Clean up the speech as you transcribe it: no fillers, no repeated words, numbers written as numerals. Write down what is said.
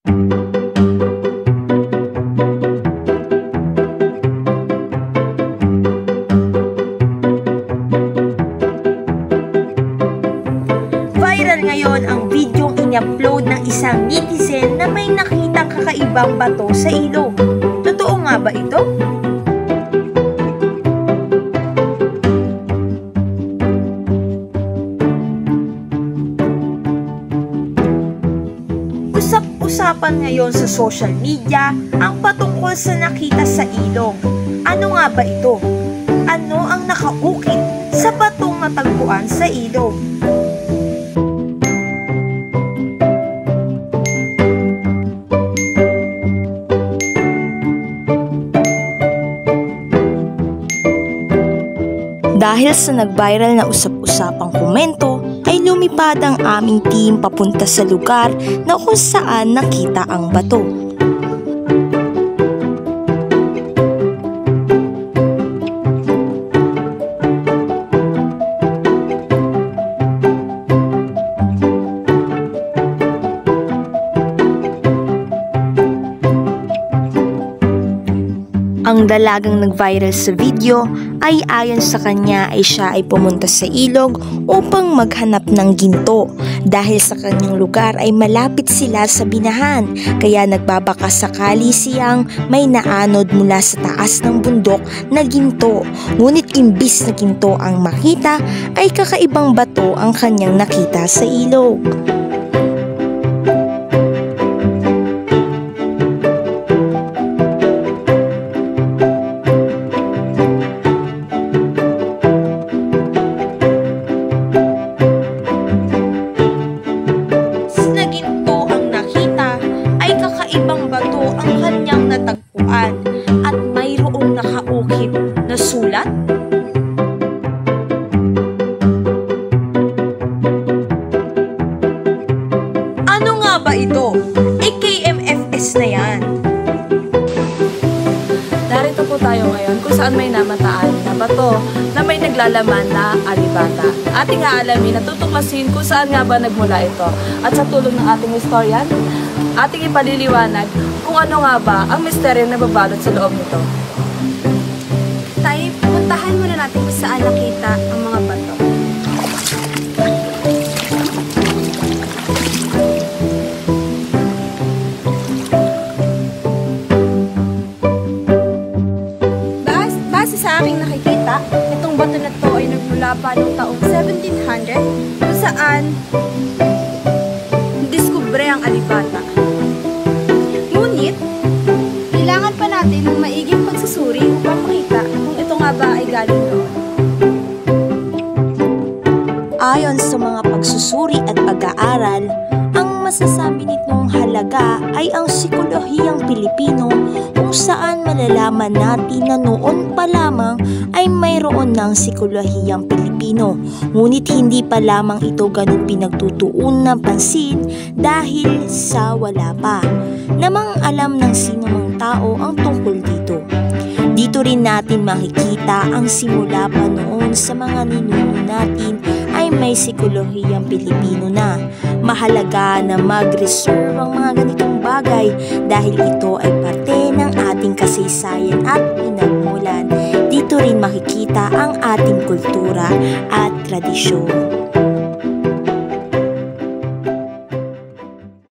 Viral ngayon ang videong in-upload ng isang netizen na may nakitang kakaibang bato sa ilog. Totoo nga ba ito? Usap-usapan ngayon sa social media ang patungkol sa nakita sa ilog. Ano nga ba ito? Ano ang nakaukit sa batong natagpuan sa ilog? Dahil sa nag-viral na usap-usapang komento, ay lumipad ang aming team papunta sa lugar na kung saan nakita ang bato. Ang dalagang nag-viral sa video ay ayon sa kanya ay siya ay pumunta sa ilog upang maghanap ng ginto. Dahil sa kanyang lugar ay malapit sila sa binahan, kaya nagbabaka sakali siyang may naanod mula sa taas ng bundok na ginto. Ngunit imbis na ginto ang makita ay kakaibang bato ang kanyang nakita sa ilog. Ibang bato ang kanyang natagpuan at mayroong nakaukit na sulat. Ano nga ba ito? KMFS na yan. Narito po tayo ngayon kung saan may namataan na bato na may naglalaman na alibata. Ating aalamin at tutuklasin kung saan nga ba nagmula ito. At sa tulong ng ating historian, ating ipaliliwanag kung ano nga ba ang misteryo na babalot sa loob nito. Tayo, puntahan muna natin kung saan nakita ang mga bato. Base sa aking nakikita, itong bato na to ay nagmula pa noong taong 1700 kung saan diskubre ang alibata. Ngunit, kailangan pa natin ng maiging pagsusuri upang makita kung ito nga ba ay galing doon. Ayon sa mga pagsusuri at pag-aaral, ang masasabi nitong halaga ay ang psikolohiyang Pilipino kung saan malalaman natin na noon pa lamang ay mayroon ng psikolohiyang Pilipino. Ngunit hindi pa lamang ito ganun pinagtutuon ng pansin dahil sa wala pa namang alam ng sinumang tao ang tungkol dito. Dito rin natin makikita ang simula pa noon sa mga ninuno natin ay may psikolohiyang Pilipino na. Mahalaga na mag-reserve ang mga ganitong bagay dahil ito ay parte ng ating kasaysayan at pinagmulan. Dito rin makikita ang ating kultura at tradisyon.